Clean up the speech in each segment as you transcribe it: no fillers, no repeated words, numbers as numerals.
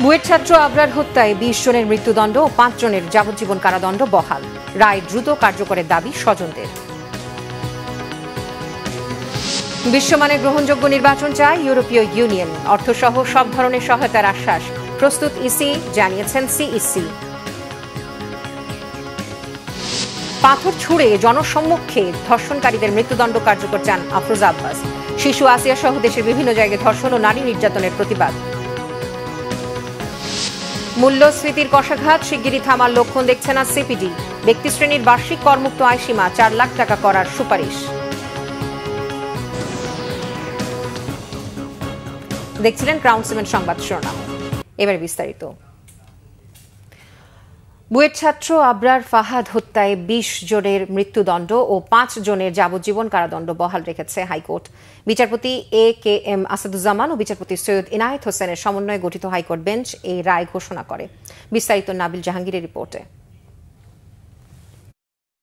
বুয়েট ছাত্র আবরার হত্যায় ২০ জনের মৃত্যুদণ্ড ও ৫ জনের যাবজ্জীবন কারাদণ্ড বহাল। রায় দ্রুত কার্যকরের দাবি স্বজনদের। বিশ্বমানের গ্রহণযোগ্য নির্বাচন চায় ইউরোপীয় ইউনিয়ন। অর্থসহ সব ধরনের সহায়তার আশ্বাস প্রস্তুত ইসি, জানিয়েছেন সিইসি। পাথর ছুঁড়ে জনসম্মুখে ধর্ষণকারীদের মৃত্যুদণ্ড কার্যকর চান আফরোজা আব্বাস। শিশু আসিয়া সহ দেশের বিভিন্ন জায়গায় ধর্ষণ ও নারী নির্যাতনের প্রতিবাদ। মূল্যস্ফীতির কষাঘাত শিগগিরই থামার লক্ষণ দেখছে না সিপিডি। ব্যক্তিশ্রেণীর বার্ষিক করমুক্ত আয়সীমা ৪ লাখ টাকা করার সুপারিশ। দেখছিলেন ক্রাউন সিমেন্ট সংবাদ শিরোনাম। এবার বিস্তারিত। বুয়েট ছাত্র আবরার ফাহাদ হত্যায় ২০ জনের মৃত্যুদণ্ড ও ৫ জনের যাবজ্জীবন কারাদণ্ড বহাল রেখেছে হাইকোর্ট। বিচারপতি এ.কে.এম. আসাদুজ্জামান ও বিচারপতি সৈয়দ ইনায়েত হোসেনের সমন্বয়ে গঠিত হাইকোর্ট বেঞ্চ এই রায় ঘোষণা করে। বিস্তারিত নাবিল জাহাঙ্গীরের রিপোর্টে।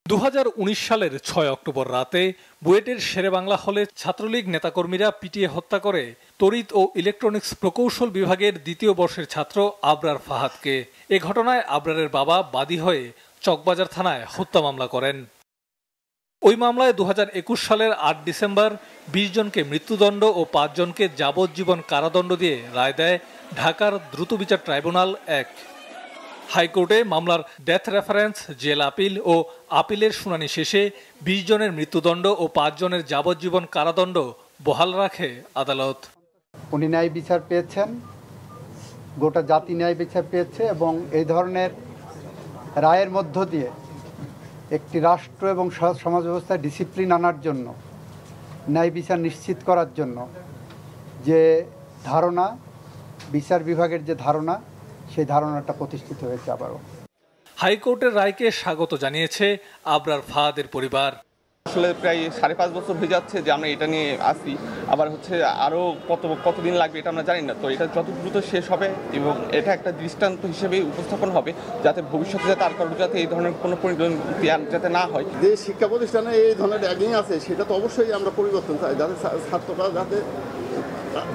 ২০১৯ সালের ৬ অক্টোবর রাতে বুয়েটের শেরেবাংলা হলে ছাত্রলীগ নেতাকর্মীরা পিটিয়ে হত্যা করে তড়িৎ ও ইলেকট্রনিক্স প্রকৌশল বিভাগের ২য় বর্ষের ছাত্র আবরার ফাহাদকে। এ ঘটনায় আবরারের বাবা বাদী হয়ে চকবাজার থানায় হত্যা মামলা করেন। ওই মামলায় ২০২১ সালের ৮ ডিসেম্বর ২০ জনকে মৃত্যুদণ্ড ও ৫ জনকে যাবজ্জীবন কারাদণ্ড দিয়ে রায় দেয় ঢাকার দ্রুত বিচার ট্রাইব্যুনাল ১। হাইকোর্টে মামলার ডেথ রেফারেন্স, জেল আপিল ও আপিলের শুনানি শেষে ২০ জনের মৃত্যুদণ্ড ও ৫ জনের যাবজ্জীবন কারাদণ্ড বহাল রাখে আদালত। উনি ন্যায় বিচার পেয়েছেন, গোটা জাতি ন্যায় বিচার পেয়েছে এবং এই ধরনের রায়ের মধ্য দিয়ে একটি রাষ্ট্র এবং সমাজ ব্যবস্থায় ডিসিপ্লিন আনার জন্য, ন্যায় বিচার নিশ্চিত করার জন্য যে ধারণা, বিচার বিভাগের যে ধারণা, সেই ধারণাটা প্রতিষ্ঠিত হয়েছে আবারও। হাইকোর্টের রায়কে স্বাগত জানিয়েছে আবরার ফাহাদের পরিবার। আসলে প্রায় ৫.৫ বছর হয়ে যাচ্ছে যে আমরা এটা নিয়ে আসি, আবার হচ্ছে আরও কতদিন লাগবে এটা আমরা জানি না। তো এটা যত দ্রুত শেষ হবে এবং এটা একটা দৃষ্টান্ত হিসেবে উপস্থাপন হবে, যাতে ভবিষ্যতে যাতে আর কারো যাতে এই ধরনের কোনো পরিণতি যাতে না হয়। যে শিক্ষা প্রতিষ্ঠানে এই ধরনের র্যাগিং আছে সেটা তো অবশ্যই আমরা পরিবর্তন চাই, যাতে ছাত্ররা যাতে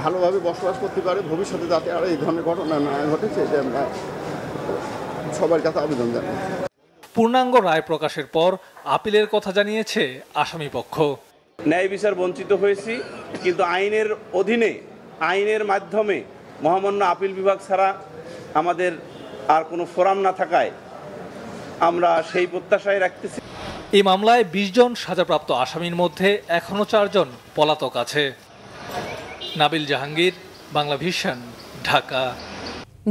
ভালোভাবে বসবাস করতে পারে, ভবিষ্যতে যাতে আর এই ধরনের ঘটনা না ঘটে সেটা আমরা সবার কাছে আবেদন জানাই। পূর্ণাঙ্গ রায় প্রকাশের পর আপিলের কথা জানিয়েছে আসামি পক্ষ। ন্যায় বিচার বঞ্চিত হয়েছি, কিন্তু আইনের অধীনে, আইনের মাধ্যমে মহামান্য আপিল বিভাগ ছাড়া আমাদের আর কোনো ফোরাম না থাকায় আমরা সেই প্রত্যাশায় রাখতেছি। এই মামলায় ২০ জন সাজাপ্রাপ্ত আসামির মধ্যে এখনো ৪ জন পলাতক আছে। নাবিল জাহাঙ্গীর, বাংলা ভিশন, ঢাকা।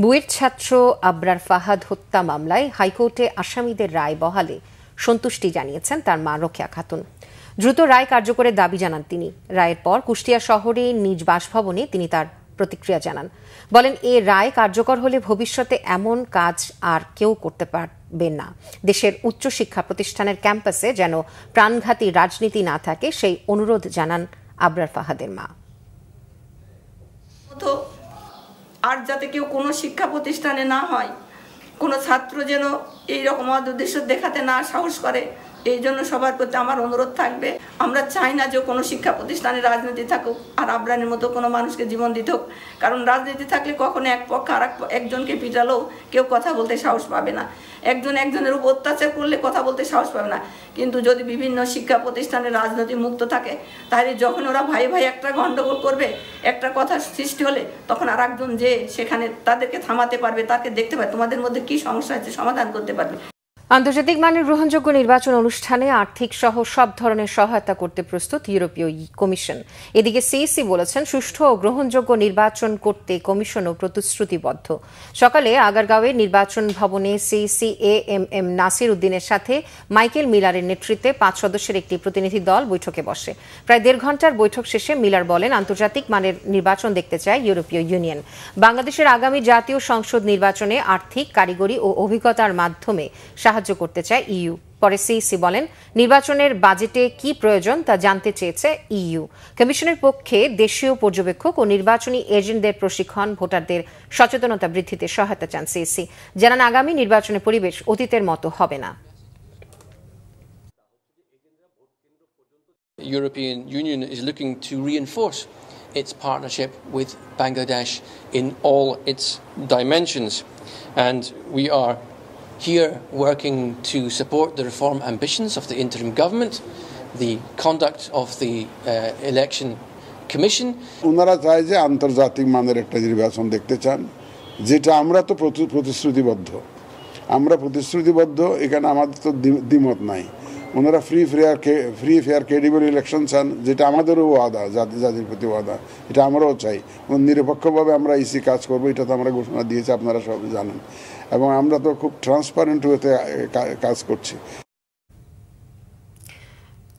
বুয়েট ছাত্র আবরার ফাহাদ হত্যা মামলায় হাইকোর্টে আসামিদের রায় বহালে সন্তুষ্টি জানিয়েছেন তার মা রোকেয়া খাতুন। দ্রুত রায় কার্যকরের দাবি জানান তিনি। রায়ের পর কুষ্টিয়া শহরে নিজ বাসভবনে তিনি তার প্রতিক্রিয়া জানান। বলেন, এ রায় কার্যকর হলে ভবিষ্যতে এমন কাজ আর কেউ করতে পারবে না। দেশের উচ্চশিক্ষা প্রতিষ্ঠানের ক্যাম্পাসে যেন প্রাণঘাতী রাজনীতি না থাকে, সেই অনুরোধ জানান আবরার ফাহাদের মা। আর যাতে কেউ কোনো শিক্ষা প্রতিষ্ঠানে না হয়, কোনো ছাত্র যেন এইরকম উদ্দেশ্য দেখাতে না সাহস করে, এই জন্য সবার প্রতি আমার অনুরোধ থাকবে। আমরা চাই না যে কোনো শিক্ষা প্রতিষ্ঠানে রাজনীতি থাকুক আর আবরানের মতো কোনো মানুষকে জীবন দিতে হোক, কারণ রাজনীতি থাকলে কখনো এক পক্ষ আর একজনকে পিটালেও কেউ কথা বলতে সাহস পাবে না, একজন একজনের উপর অত্যাচার করলে কথা বলতে সাহস পাবে না। কিন্তু যদি বিভিন্ন শিক্ষা প্রতিষ্ঠানে রাজনীতি মুক্ত থাকে, তাহলে যখন ওরা ভাই ভাই একটা গণ্ডগোল করবে, একটা কথা সৃষ্টি হলে তখন আর একজন যে সেখানে তাদেরকে থামাতে পারবে, তাকে দেখতে পাবে তোমাদের মধ্যে কি সমস্যা আছে, সমাধান করতে পারবে। আন্তর্জাতিক মানের গ্রহণযোগ্য নির্বাচন অনুষ্ঠানে আর্থিক সহ সব ধরনের সহায়তা করতে প্রস্তুত ইউরোপীয় কমিশন। এদিকে সিইসি বলেছেন, সুষ্ঠু ও গ্রহণযোগ্য নির্বাচন করতে কমিশনও প্রতিশ্রুতিবদ্ধ। সকালে আগারগাঁওয়ে নির্বাচন ভবনে সিইসি এএমএম নাসির উদ্দিনের সাথে মাইকেল মিলারের নেতৃত্বে ৫ সদস্যের একটি প্রতিনিধি দল বৈঠকে বসে। প্রায় ১.৫ ঘণ্টার বৈঠক শেষে মিলার বলেন, আন্তর্জাতিক মানের নির্বাচন দেখতে চায় ইউরোপীয় ইউনিয়ন। বাংলাদেশের আগামী জাতীয় সংসদ নির্বাচনে আর্থিক, কারিগরি ও অভিজ্ঞতার মাধ্যমে সাহায্য করতে চায় ইইউ। পরে সিইসি বলেন, নির্বাচনের বাজেটে কি প্রয়োজন তা জানতে চেয়েছে ইইউ। কমিশনের পক্ষে দেশীয় পর্যবেক্ষক ও নির্বাচনী এজেন্টদের প্রশিক্ষণ, ভোটারদের সচেতনতা বৃদ্ধিতে সহায়তা চান সিইসি। জানান, আগামী নির্বাচনের পরিবেশ অতীতের মতো হবে না। European Union is looking to reinforce its partnership with Bangladesh in all its dimensions. And we are here working to support the reform ambitions of the interim government, the conduct of the election commission. ওনারা চায় যে আন্তর্জাতিক মানের একটা নির্বাচন দেখতে চান, যেটা আমরা তো প্রতিশ্রুতিবদ্ধ। এখানে আমাদের তো দ্বিমত নাই। ওনারা ফ্রি ফেয়ার ক্রেডিবল ইলেকশন চান, যেটা আমাদেরও ওয়াদা, জাতির প্রতি ওয়াদা, এটা আমরাও চাই। নিরপেক্ষভাবে আমরা ইসি কাজ করবো, এটা তো আমরা ঘোষণা দিয়েছি, আপনারা সব জানেন, এবং আমরা তো খুব ট্রান্সপারেন্ট হতে কাজ করছি।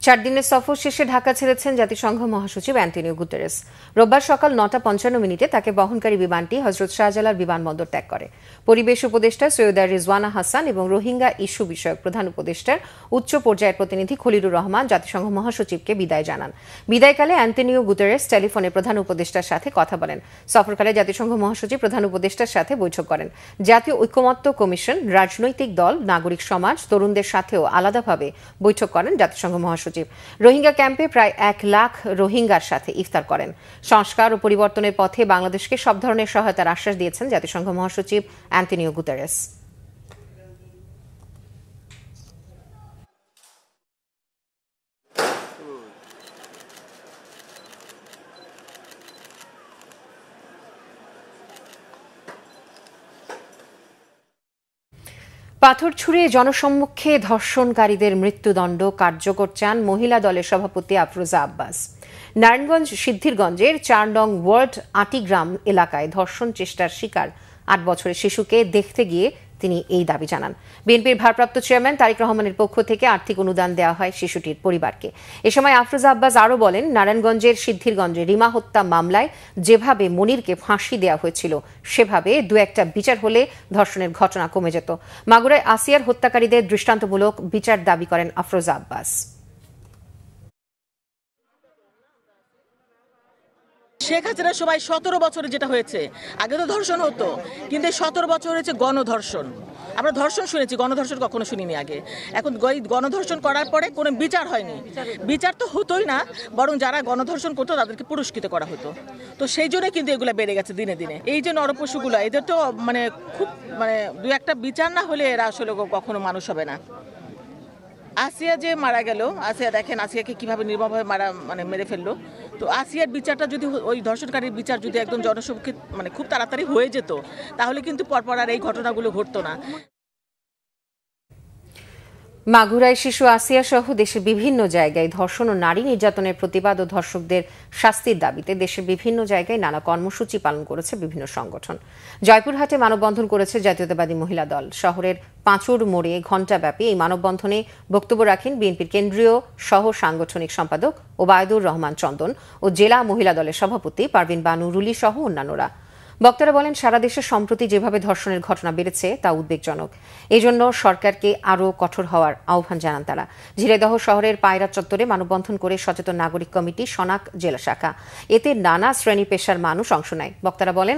4 দিনের সফর শেষে ঢাকা ছেড়েছেন জাতিসংঘ মহাসচিব অ্যান্টনিও গুতেরেস। রোববার সকাল 9:55 তাকে বহনকারী বিমানটি হযরত শাহজালাল বিমানবন্দর ত্যাগ করে। পরিবেশ উপদেষ্টা সৈয়দা রিজওয়ানা হাসান এবং রোহিঙ্গা ইস্যু বিষয়ক প্রধান উপদেষ্টার উচ্চ পর্যায়ের প্রতিনিধি খলিলুর রহমান জাতিসংঘ মহাসচিবকে বিদায় জানান। বিদায়কালে অ্যান্টনিও গুতেরেস টেলিফোনে প্রধান উপদেষ্টার সাথে কথা বলেন। সফরকালে জাতিসংঘ মহাসচিব প্রধান উপদেষ্টার সাথে বৈঠক করেন। জাতীয় ঐকমত্য কমিশন, রাজনৈতিক দল, নাগরিক সমাজ, তরুণদের সাথেও আলাদাভাবে বৈঠক করেন জাতিসংঘ মহাসচিব। রোহিঙ্গা ক্যাম্পে প্রায় 1 লাখ রোহিঙ্গার সাথে ইফতার করেন। সংস্কার ও পরিবর্তনের পথে বাংলাদেশকে সব ধরনের সহায়তার আশ্বাস দিয়েছেন জাতিসংঘ মহাসচিব অ্যান্টনিও গুতেরেস। পাথর ছুঁড়ে জনসম্মুখে ধর্ষণকারীদের মৃত্যুদণ্ড কার্যকর চান মহিলা দলের সভাপতি আফরোজা আব্বাস। নারায়ণগঞ্জ সিদ্ধিরগঞ্জের 4 নং ওয়ার্ড আটিগ্রাম এলাকায় ধর্ষণ চেষ্টার শিকার 8 বছরের শিশুকে দেখতে গিয়ে তিনি এই দাবি জানান। বিএনপির ভারপ্রাপ্ত চেয়ারম্যান তারেক রহমানের পক্ষ থেকে আর্থিক অনুদান দেওয়া হয় শিশুটির পরিবারকে। এ সময় আফরোজা আব্বাস আরও বলেন, নারায়ণগঞ্জের সিদ্ধিরগঞ্জে রিমা হত্যা মামলায় যেভাবে মনিরকে ফাঁসি দেওয়া হয়েছিল, সেভাবে 2-1টা বিচার হলে ধর্ষণের ঘটনা কমে যেত। মাগুরায় আসিয়ার হত্যাকারীদের দৃষ্টান্তমূলক বিচার দাবি করেন আফরোজা আব্বাস। শেখ হাসিনার সময় 17 বছরে যেটা হয়েছে, আগে তো ধর্ষণ হতো, কিন্তু 17 বছর হয়েছে গণধর্ষণ। আমরা ধর্ষণ শুনেছি, গণধর্ষণ কখনো শুনিনি আগে। এখন গণধর্ষণ করার পরে কোনো বিচার হয়নি। বিচার তো হতোই না, বরং যারা গণধর্ষণ করতো তাদেরকে পুরস্কৃত করা হতো। তো সেই জন্য কিন্তু এগুলো বেড়ে গেছে দিনে দিনে। এই যে নরপশুগুলো, এদের তো খুব 2-1টা বিচার না হলে এরা আসলে কখনো মানুষ হবে না। আসিয়া যে মারা গেল, আসিয়া দেখেন আসিয়াকে কিভাবে নির্মমভাবে মেরে ফেললো। তো আসিয়ার বিচারটা যদি, ওই ধর্ষণকারীর বিচার যদি একদম জনসম্মুখে খুব তাড়াতাড়ি হয়ে যেত, তাহলে কিন্তু পরপর আর এই ঘটনাগুলো ঘটতো না। মাগুরায় শিশু আসিয়া সহ দেশের বিভিন্ন জায়গায় ধর্ষণ ও নারী নির্যাতনের প্রতিবাদ ও ধর্ষকদের শাস্তির দাবিতে দেশের বিভিন্ন জায়গায় নানা কর্মসূচি পালন করেছে বিভিন্ন সংগঠন। জয়পুরহাটে মানববন্ধন করেছে জাতীয়তাবাদী মহিলা দল। শহরের পাঁচুর মোড়ে ঘণ্টাব্যাপী এই মানববন্ধনে বক্তব্য রাখেন বিএনপির কেন্দ্রীয় সহ সাংগঠনিক সম্পাদক ওবায়দুর রহমান চন্দন ও জেলা মহিলা দলের সভাপতি পারভিন বানু রুলি সহ অন্যান্যরা। বক্তারা বলেন, সারা দেশে সম্প্রতি যেভাবে ধর্ষণের ঘটনা বেড়েছে তা উদ্বেগজনক। এজন্য সরকারকে আরও কঠোর হওয়ার আহ্বান জানান তারা। ঝিনাইদহ শহরের পায়রা চত্বরে মানববন্ধন করে সচেতন নাগরিক কমিটি সনাক জেলা শাখা, এতে নানা শ্রেণী পেশার মানুষ অংশ নেয়। বক্তারা বলেন,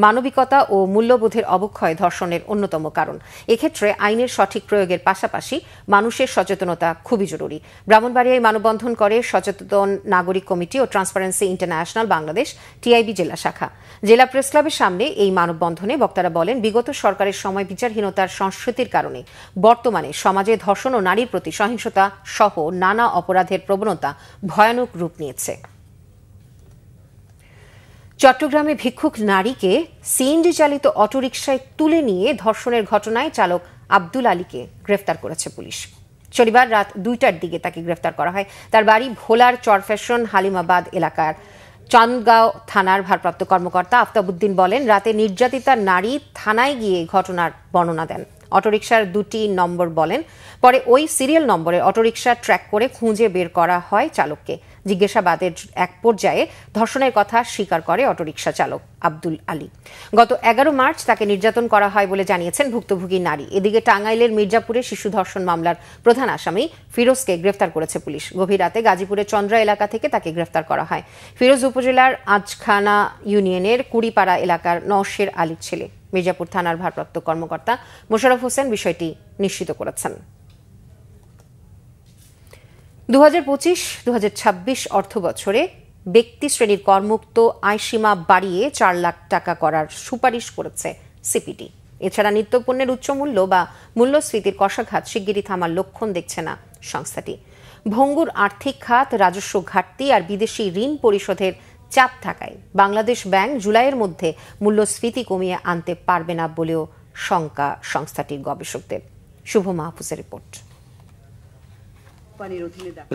মানবিকতা ও মূল্যবোধের অবক্ষয় ধর্ষণের অন্যতম কারণ। এক্ষেত্রে আইনের সঠিক প্রয়োগের পাশাপাশি মানুষের সচেতনতা খুবই জরুরি। ব্রাহ্মণবাড়িয়ায় মানববন্ধন করে সচেতন নাগরিক কমিটি ও ট্রান্সপারেন্সি ইন্টারন্যাশনাল বাংলাদেশ টিআইবি জেলা শাখা। জেলা প্রেস ক্লাবের সামনে এই মানববন্ধনে বক্তারা বলেন, বিগত সরকারের সময় বিচারহীনতার সংস্কৃতির কারণে বর্তমানে সমাজে ধর্ষণ ও নারীর প্রতি সহিংসতা সহ নানা অপরাধের প্রবণতা ভয়ানক রূপ নিয়েছে। চট্টগ্রামে ভিক্ষুক নারীকে সিএনজি চালিত অটোরিকশায় তুলে নিয়ে ধর্ষণের ঘটনায় চালক আব্দুল আলীকে গ্রেফতার করেছে পুলিশ। শনিবার রাত 2টার দিকে তাকে গ্রেফতার করা হয়। তার বাড়ি ভোলার চরফ্যাশন হালিমাবাদ এলাকার চান্দগাঁও থানার ভারপ্রাপ্ত কর্মকর্তা আফতাবউদ্দিন বলেন, রাতে নির্যাতিতা নারী থানায় গিয়ে ঘটনার বর্ণনা দেন। অটোরিকশার 2টি নম্বর বলেন। পরে ওই সিরিয়াল নম্বরের অটোরিকশা ট্র্যাক করে খুঁজে বের করা হয় চালককে। জিজ্ঞাসাবাদের এক পর্যায়ে ধর্ষণের কথা স্বীকার করে অটোরিকশা চালক আব্দুল আলী। গত 11 মার্চ তাকে নির্যাতন করা হয় বলে জানিয়েছেন ভুক্তভোগী নারী। এদিকে টাঙ্গাইলের মির্জাপুরে শিশু ধর্ষণ মামলার প্রধান আসামি ফিরোজকে গ্রেফতার করেছে পুলিশ। গভীর রাতে গাজীপুরের চন্দ্রা এলাকা থেকে তাকে গ্রেফতার করা হয়। ফিরোজ উপজেলার আজখানা ইউনিয়নের কুড়িপাড়া এলাকার নওশের আলীর ছেলে। মির্জাপুর থানার ভারপ্রাপ্ত কর্মকর্তা মোশাররফ হোসেন বিষয়টি নিশ্চিত করেছেন। 2025-2026 অর্থবছরে ব্যক্তি শ্রেণীর করমুক্ত আয়সীমা বাড়িয়ে 4 লাখ টাকা করার সুপারিশ করেছে সিপিডি। এছাড়া নিত্যপণ্যের উচ্চমূল্য বা মূল্যস্ফীতির কষাঘাত শিগগিরই থামার লক্ষণ দেখছে না সংস্থাটি। ভঙ্গুর আর্থিক খাত, রাজস্ব ঘাটতি আর বিদেশি ঋণ পরিশোধের চাপ থাকায় বাংলাদেশ ব্যাংক জুলাইয়ের মধ্যে মূল্যস্ফীতি কমিয়ে আনতে পারবে না বলেও শঙ্কা সংস্থাটির গবেষকদের। শুভ মাহফুজের রিপোর্ট।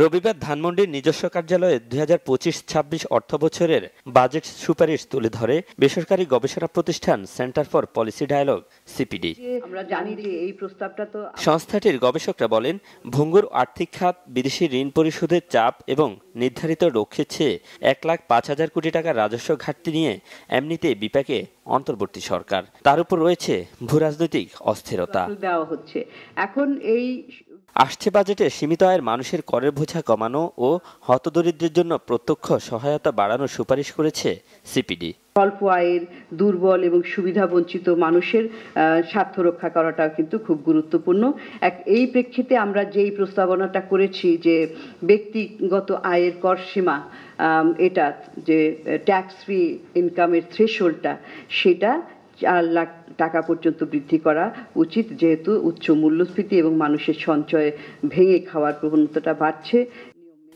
রবিবার ধানমন্ডির নিজস্ব কার্যালয়ে 2025-26 অর্থ বছরের বাজেট সুপারিশ তুলে ধরে বেসরকারি গবেষণা প্রতিষ্ঠান Centre for Policy Dialogue CPD. সংস্থাটির গবেষকরা বলেন, ভঙ্গুর আর্থিক খাত, বিদেশি ঋণ পরিশোধের চাপ এবং নির্ধারিত লক্ষ্যের চেয়ে 1,05,000 কোটি টাকার রাজস্ব ঘাটতি নিয়ে এমনিতেই বিপাকে অন্তর্বর্তী সরকার। তার উপর রয়েছে ভূরাজনৈতিক অস্থিরতা। এখন এই আসছে বাজেটে সীমিত আয়ের মানুষের করের বোঝা কমানো ও হতদরিদ্রের জন্য প্রত্যক্ষ সহায়তা বাড়ানোর সুপারিশ করেছে সিপিডি। অল্প আয়ের, দুর্বল এবং সুবিধা বঞ্চিত মানুষের স্বার্থ রক্ষা করাটাও কিন্তু খুব গুরুত্বপূর্ণ। এই প্রেক্ষিতে আমরা যেই প্রস্তাবনাটা করেছি যে ব্যক্তিগত আয়ের কর সীমা, এটা যে ট্যাক্স ফ্রি ইনকামের থ্রেশহোল্ডটা, সেটা 4 লাখ টাকা পর্যন্ত বৃদ্ধি করা উচিত, যেহেতু উচ্চ মূল্যস্ফীতি এবং মানুষের সঞ্চয় ভেঙে খাওয়ার প্রবণতাটা বাড়ছে।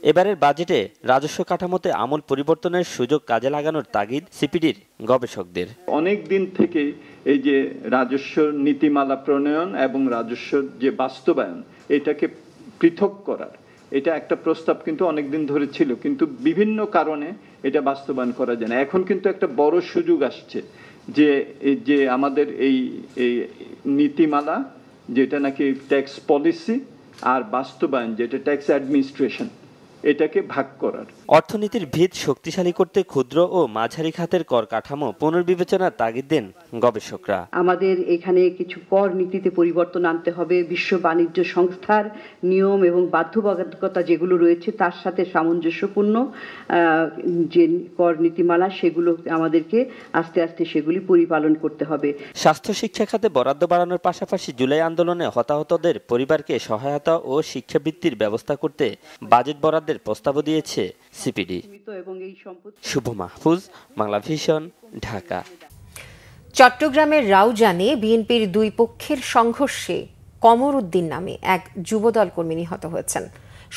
এবারের বাজেটে রাজস্ব কাঠামোতে আমূল পরিবর্তনের সুযোগ কাজে লাগানোর তাগিদ সিপিডির গবেষকদের। অনেক দিন থেকে এই যে রাজস্ব নীতিমালা প্রণয়ন এবং রাজস্ব যে বাস্তবায়ন, এটাকে পৃথক করার, এটা একটা প্রস্তাব কিন্তু অনেকদিন ধরে ছিল, কিন্তু বিভিন্ন কারণে এটা বাস্তবায়ন করা যায় না। এখন কিন্তু একটা বড় সুযোগ আসছে যে আমাদের এই নীতিমালা, যেটা নাকি ট্যাক্স পলিসি, আর বাস্তবায়ন যেটা ট্যাক্স অ্যাডমিনিস্ট্রেশন, এটাকে ভাগ করার। অর্থনীতির ভিত শক্তিশালী করতে ক্ষুদ্র ও মাঝারি খাতের কর কাঠামো পুনর্বিবেচনার তাগিদ দেন গবেষকরা। আমাদের এখানে কিছু কর নীতিতে পরিবর্তন আনতে হবে। বিশ্ব বাণিজ্য সংস্থার নিয়ম এবং বাধ্যবাধকতা যেগুলো রয়েছে তার সাথে সামঞ্জস্যপূর্ণ যে কর নীতিমালা, সেগুলো আমাদেরকে আস্তে আস্তে সেগুলি পরিপালন করতে হবে। স্বাস্থ্য শিক্ষা খাতে বরাদ্দ বাড়ানোর পাশাপাশি জুলাই আন্দোলনে হতাহতদের পরিবারকে সহায়তা ও শিক্ষাবৃত্তির ব্যবস্থা করতে বাজেট বরাদ্দের প্রস্তাবও দিয়েছে সিপিডি। শুভ মাহফুজ, বাংলা ভিশন, ঢাকা। চট্টগ্রামের রাউজানে বিএনপির দুই পক্ষের সংঘর্ষে কমর উদ্দিন নামে এক যুবদল কর্মী নিহত হয়েছেন।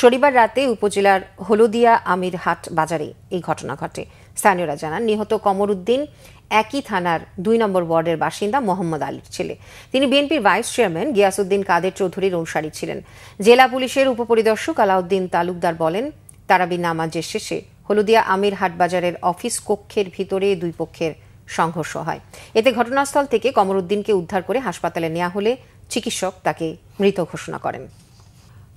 শনিবার রাতে উপজেলার হলদিয়া আমিরহাট বাজারে এই ঘটনা ঘটে। স্থানীয়রা জানান, নিহত কমর উদ্দিন একই থানার 2 নম্বর ওয়ার্ডের বাসিন্দা মোহাম্মদ আলীর ছেলে। তিনি বিএনপির ভাইস চেয়ারম্যান গিয়াসউদ্দিন কাদের চৌধুরীর অনুসারী ছিলেন। জেলা পুলিশের উপপরিদর্শক আলাউদ্দিন তালুকদার বলেন, তারাবি নামাজের শেষে হলদিয়া আমিরহাট বাজারের অফিস কক্ষের ভিতরে দুই পক্ষের সংঘর্ষ হয়। এতে ঘটনাস্থল থেকে কমর উদ্দিনকে উদ্ধার করে হাসপাতালে নেওয়া হলে চিকিৎসক তাকে মৃত ঘোষণা করেন।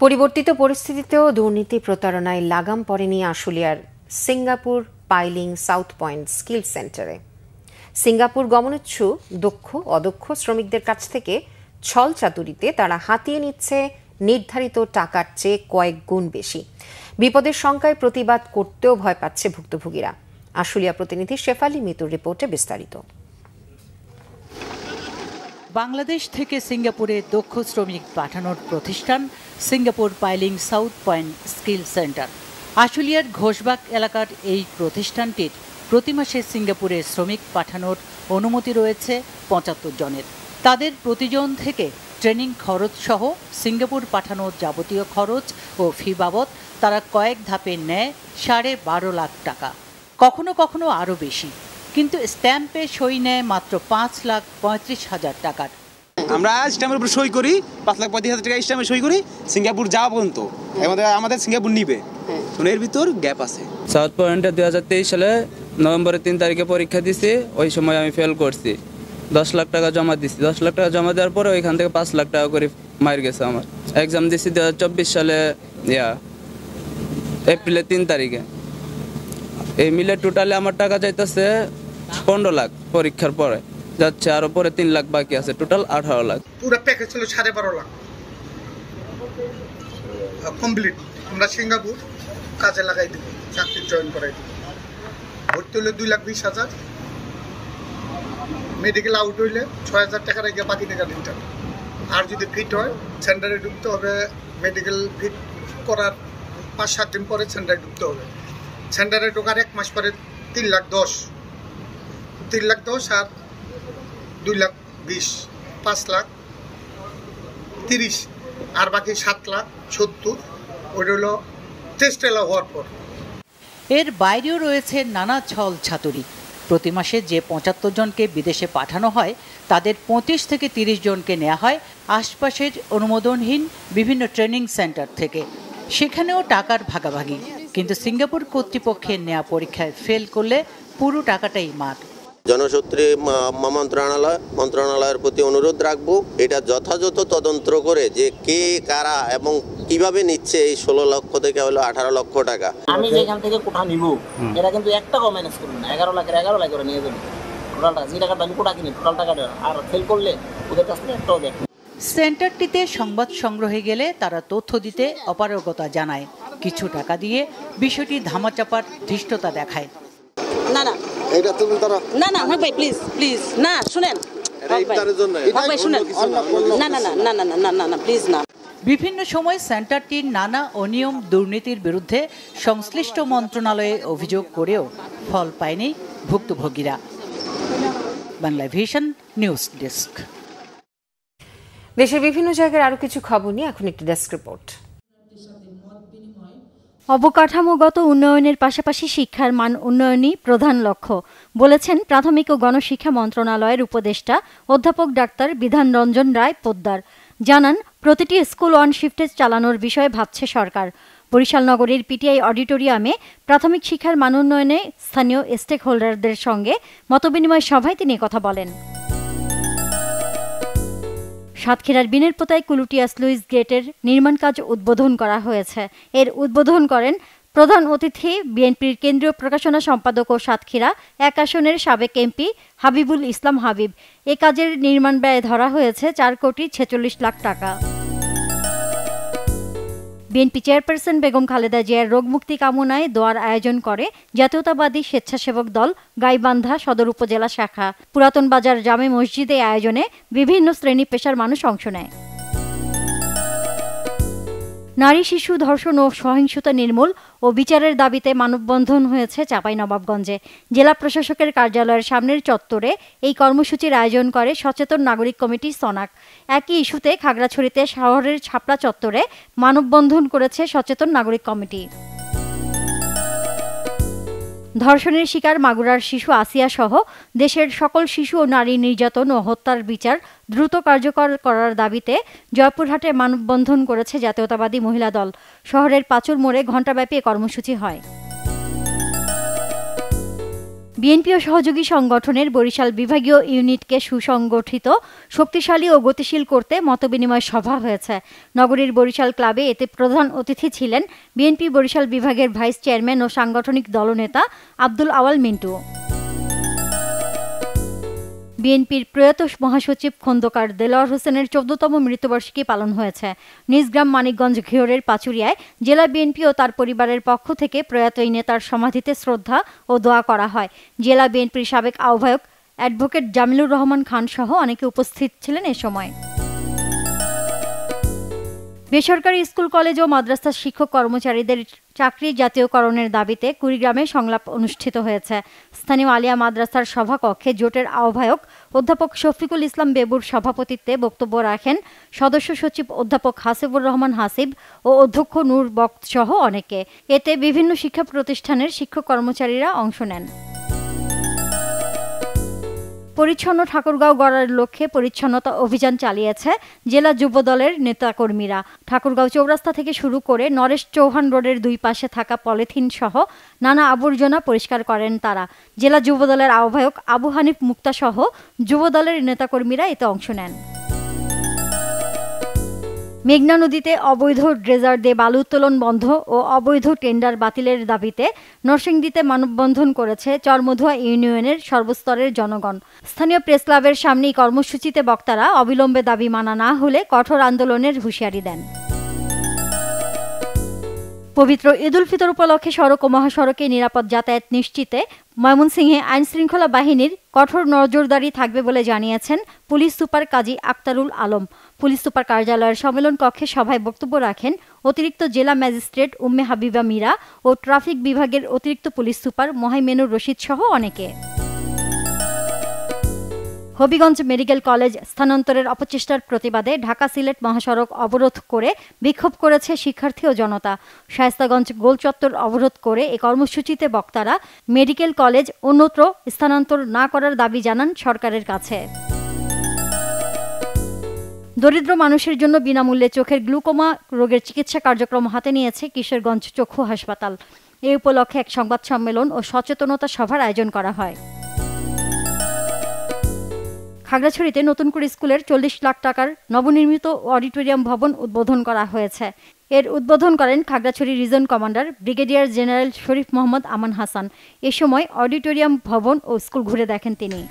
পরিবর্তিত পরিস্থিতিতেও দুর্নীতি প্রতারণায় লাগাম পড়েনি আশুলিয়ার Singapore piling south point skill সেন্টারে। সিঙ্গাপুর গমনেচ্ছু দক্ষ অদক্ষ শ্রমিকদের কাছ থেকে ছল চাতুরিতে তারা হাতিয়ে নিচ্ছে নির্ধারিত টাকার চেয়ে কয়েক গুণ বেশি। বিপদের শঙ্কায় প্রতিবাদ করতেও ভয় পাচ্ছে ভুক্তভোগীরা। আশুলিয়া প্রতিনিধি শেফালি মিতুর রিপোর্টে বিস্তারিত। বাংলাদেশ থেকে সিঙ্গাপুরে দক্ষ শ্রমিক পাঠানোর প্রতিষ্ঠান Singapore piling south point skill centre. আশুলিয়ার ঘোষবাগ এলাকার এই প্রতিষ্ঠানটির প্রতি মাসে সিঙ্গাপুরে শ্রমিক পাঠানোর অনুমতি রয়েছে 75 জনের। তাদের প্রতিজন থেকে ট্রেনিং খরচ সহ সিঙ্গাপুর পাঠানোর যাবতীয় খরচ ও ফি বাবদ তারা কয়েক ধাপে নেয় 12.5 লাখ টাকা, কখনো কখনো আরও বেশি। কিন্তু স্ট্যাম্পে সই নেয় মাত্র 5,35,000 টাকার। আমরা স্ট্যাম্পের উপর সই করি, 5,35,000 টাকা স্ট্যাম্পে সই করি, সিঙ্গাপুর যাওয়া পর্যন্ত আমাদের সিঙ্গাপুর নিবে, এর ভিতর গ্যাপ আছে। সাউথ পয়েন্টে 2023 সালে নভেম্বরের 3 তারিখে পরীক্ষা দিছি, ওই সময় আমি ফেল করছি। 10 লাখ টাকা জমা দিছি। 10 লাখ টাকা জমা দেওয়ার পরে ওইখান থেকে 5 লাখ টাকা করে মার গেছে আমার। এক্সাম দিছি 2024 সালে এপ্রিলের 3 তারিখে। এই মিলে টোটালে আমার টাকা চাইতেছে 15 লাখ, পরীক্ষার পরে যাচ্ছে আরো পরে 3 লাখ বাকি আছে, টোটাল 18 লাখ। পুরো প্যাকেজ ছিল 12.5 লাখ কমপ্লিট। আমরা সিঙ্গাপুর কাজে লাগাই দিব, চাকরি জয়েন করাই দিব। ভর্তি হলে 2,20,000, মেডিকেল আউট হইলে 6,000 টাকা রেখে বাকি টাকা দিতে হবে। আর যদি ফিট হয় সেন্টারে ঢুকতে হবে, মেডিকেল ফিট করার 5-7 দিন পরে সেন্টারে ঢুকতে হবে। সেন্টারে ঢোকার 1 মাস পরে 3,10,000 আর 2,20,000 5,30,000 আর বাকি 7,70,000 ওটা হলো টেস্ট এলাও হওয়ার পর। এর বাইরেও রয়েছে নানা ছল ছাতুরি। প্রতি মাসে যে 75 জনকে বিদেশে পাঠানো হয় তাদের 35 থেকে 30 জনকে নেওয়া হয় আশপাশের অনুমোদনহীন বিভিন্ন ট্রেনিং সেন্টার থেকে। সেখানেও টাকার ভাগাভাগি, কিন্তু সিঙ্গাপুর কর্তৃপক্ষের নেওয়া পরীক্ষায় ফেল করলে পুরো টাকাটাই মার। জনশক্তি মন্ত্রণালয়ের প্রতি অনুরোধ রাখবো, এটা যথাযথ তদন্ত করে যে কে কারা এবং কিভাবে নিচ্ছে এই 16 লক্ষ থেকে হলো 18 লক্ষ টাকা। আমি যেখান থেকে কোঠা নিব এরা কিন্তু 1 টাকাও ম্যানেজ করবে না, 11 লাখ করে নিয়ে যাবে টোটালটা, যে টাকাটা আমি কোঠা কিনি টোটাল টাকাটা, আর ফেল করলে ওদের কাছ থেকে একটাও দেখ। সেন্টারটিতে সংবাদ সংগ্রহে গেলে তারা তথ্য দিতে অপারগতা জানায়, কিছু টাকা দিয়ে বিষয়টি ধামাচাপার ধৃষ্টতা দেখায়। না না এটা তুমি তারা না না ভাই প্লিজ প্লিজ না শুনেন, এটা ইফতারের জন্য ভাই শুনেন, না না না না না না না না প্লিজ না। বিভিন্ন সময় সেন্টারটির নানা অনিয়ম দুর্নীতির বিরুদ্ধে সংশ্লিষ্ট মন্ত্রণালয়ে অভিযোগ করেও ফল পায়নি ভুক্তভোগীরা। Bangla vision news desk. দেশের বিভিন্ন জায়গার আরো কিছু খবর নিয়ে এখন একটি ডেস্ক রিপোর্ট। অবকাঠামোগত উন্নয়নের পাশাপাশি শিক্ষার মান উন্নয়নই প্রধান লক্ষ্য বলেছেন প্রাথমিক ও গণশিক্ষা মন্ত্রণালয়ের উপদেষ্টা অধ্যাপক ডাক্তার বিধান রঞ্জন রায় পোদ্দার। জানান, প্রতিটি স্কুল ওয়ান শিফটে চালানোর বিষয়ে ভাবছে সরকার। বরিশাল নগরীর পিটিআই অডিটোরিয়ামে প্রাথমিক শিক্ষার মান উন্নয়নে স্থানীয় স্টেক হোল্ডারদের সঙ্গে মতবিনিময় সভায় তিনি কথা বলেন। সাতক্ষীরার বিনেরপোতায় কুলুটিয়া স্লুইস গেটের নির্মাণ কাজ উদ্বোধন করা হয়েছে। এর উদ্বোধন করেন প্রধান অতিথি বিএনপির কেন্দ্রীয় প্রকাশনা সম্পাদক ও সাতক্ষীরা 1 আসনের সাবেক এমপি হাবিবুল ইসলাম হাবিব। এ কাজের নির্মাণ ব্যয় ধরা হয়েছে 4,46,00,000 টাকা। বিএনপি চেয়ারপারসন বেগম খালেদা জিয়ার রোগমুক্তি কামনায় দোয়ার আয়োজন করে জাতীয়তাবাদী স্বেচ্ছাসেবক দল গাইবান্ধা সদর উপজেলা শাখা। পুরাতন বাজার জামে মসজিদে আয়োজনে বিভিন্ন শ্রেণী পেশার মানুষ অংশ নেয়। নারী শিশু ধর্ষণ ও সহিংসতা নির্মূল ও বিচারের দাবিতে মানববন্ধন হয়েছে চাঁপাইনবাবগঞ্জে। জেলা প্রশাসকের কার্যালয়ের সামনের চত্বরে এই কর্মসূচির আয়োজন করে সচেতন নাগরিক কমিটি সনাক। একই ইস্যুতে খাগড়াছড়িতে শহরের ছাপড়া চত্বরে মানববন্ধন করেছে সচেতন নাগরিক কমিটি। ধর্ষণের শিকার মাগুরার শিশু আসিয়া সহ দেশের সকল শিশু ও নারী নির্যাতন ও হত্যার বিচার দ্রুত কার্যকর করার দাবিতে জয়পুরহাটে মানববন্ধন করেছে জাতীয়তাবাদী মহিলা দল। শহরের পাঁচুর মোড়ে ঘণ্টাব্যাপী কর্মসূচি হয়। বিএনপি ও সহযোগী সংগঠনের বরিশাল বিভাগীয় ইউনিটকে সুসংগঠিত, শক্তিশালী ও গতিশীল করতে মতবিনিময় সভা হয়েছে। নগরীর বরিশাল ক্লাবে এতে প্রধান অতিথি ছিলেন বিএনপি বরিশাল বিভাগের ভাইস চেয়ারম্যান ও সাংগঠনিক দলনেতা আব্দুল আওয়াল মিন্টু। বিএনপির প্রয়াত মহাসচিব খন্দকার দেলোয়ার হোসেনের 14তম মৃত্যুবার্ষিকী পালন হয়েছে। নিজ গ্রাম মানিকগঞ্জ ঘিওরের পাচুরিয়ায় জেলা বিএনপি ও তার পরিবারের পক্ষ থেকে প্রয়াত এই নেতার সমাধিতে শ্রদ্ধা ও দোয়া করা হয়। জেলা বিএনপির সাবেক আহ্বায়ক অ্যাডভোকেট জামিলুর রহমান খান সহ অনেকে উপস্থিত ছিলেন এ সময়। বেসরকারি স্কুল কলেজ ও মাদ্রাসার শিক্ষক কর্মচারীদের চাকরি জাতীয়করণের দাবিতে কুড়িগ্রামে সংলাপ অনুষ্ঠিত হয়েছে। স্থানীয় আলিয়া মাদ্রাসার সভাকক্ষে জোটের আহ্বায়ক অধ্যাপক শফিকুল ইসলাম বেবুর সভাপতিত্বে বক্তব্য রাখেন সদস্য সচিব অধ্যাপক হাসিবুর রহমান হাসিব ও অধ্যক্ষ নূর বক্ত সহ অনেকে। এতে বিভিন্ন শিক্ষা প্রতিষ্ঠানের শিক্ষক কর্মচারীরা অংশ নেন। পরিচ্ছন্ন ঠাকুরগাঁও গড়ার লক্ষ্যে পরিচ্ছন্নতা অভিযান চালিয়েছে জেলা যুব দলের নেতাকর্মীরা। ঠাকুরগাঁও চৌরাস্তা থেকে শুরু করে নরেশ চৌহান রোডের দুই পাশে থাকা পলিথিন সহ নানা আবর্জনা পরিষ্কার করেন তারা। জেলা যুব দলের আহ্বায়ক আবু হানিফ মুক্তা সহ যুব দলের নেতাকর্মীরা এতে অংশ নেন। মেঘনা নদীতে অবৈধ ড্রেজার দিয়ে বালু উত্তোলন বন্ধ ও অবৈধ টেন্ডার বাতিলের দাবিতে নরসিংদীতে মানববন্ধন করেছে চরমধুয়া ইউনিয়নের সর্বস্তরের জনগণ। স্থানীয় প্রেস ক্লাবের সামনে কর্মসূচিতে বক্তারা অবিলম্বে দাবি মানা না হলে কঠোর আন্দোলনের হুঁশিয়ারি দেন। পবিত্র ঈদ উল ফিতর উপলক্ষে সড়ক ও মহাসড়কে নিরাপদ যাতায়াত নিশ্চিতে ময়মনসিংহে আইন শৃঙ্খলা বাহিনীর কঠোর নজরদারি থাকবে বলে জানিয়েছেন পুলিশ সুপার কাজী আক্তারুল আলম। পুলিশ সুপার কার্যালয়ের সম্মেলন কক্ষে সভায় বক্তব্য রাখেন অতিরিক্ত জেলা ম্যাজিস্ট্রেট উম্মে হাবিবা মীরা ও ট্রাফিক বিভাগের অতিরিক্ত পুলিশ সুপার মোহাইমেনুর রশিদ সহ অনেকে। হবিগঞ্জ মেডিকেল কলেজ স্থানান্তরের অপচেষ্টার প্রতিবাদে ঢাকা সিলেট মহাসড়ক অবরোধ করে বিক্ষোভ করেছে শিক্ষার্থী ও জনতা। শায়েস্তাগঞ্জ গোলচত্বর অবরোধ করে এই কর্মসূচিতে বক্তারা মেডিকেল কলেজ অন্যত্র স্থানান্তর না করার দাবি জানান সরকারের কাছে। দরিদ্র মানুষের জন্য বিনামূল্যে চোখের গ্লুকোমা রোগের চিকিৎসা কার্যক্রম হাতে নিয়েছে কিশোরগঞ্জ চক্ষু হাসপাতাল। এই উপলক্ষে এক সংবাদ সম্মেলন ও সচেতনতা সভার আয়োজন করা হয়। খাগড়াছড়িতে নতুন করে স্কুলের 40 লাখ টাকার নবনির্মিত অডিটোরিয়াম ভবন উদ্বোধন করা হয়েছে। এর উদ্বোধন করেন Khagrachhari region commander brigadier general Sharif Mohammad Aman Hasan. এ সময় অডিটোরিয়াম ভবন ও স্কুল ঘুরে দেখেন তিনি।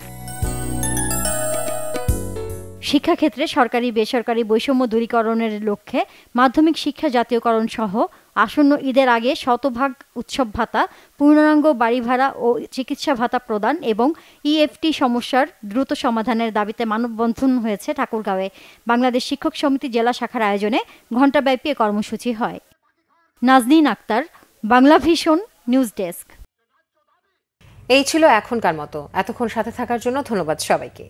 শিক্ষাক্ষেত্রে সরকারি বেসরকারি বৈষম্য দূরীকরণের লক্ষ্যে মাধ্যমিক শিক্ষা জাতীয়করণ সহ আসন্ন ঈদের আগে শতভাগ উৎসব ভাতা, পূর্ণাঙ্গ বাড়ি ভাড়া ও চিকিৎসা ভাতা প্রদান এবং ইএফটি সমস্যার দ্রুত সমাধানের দাবিতে মানববন্ধন হয়েছে ঠাকুরগাঁওয়ে। বাংলাদেশ শিক্ষক সমিতি জেলা শাখার আয়োজনে ঘণ্টাব্যাপী এ কর্মসূচি হয়। Nazneen Akhtar, Bangla vision news desk. এই ছিল এখনকার মতো। এতক্ষণ সাথে থাকার জন্য ধন্যবাদ সবাইকে।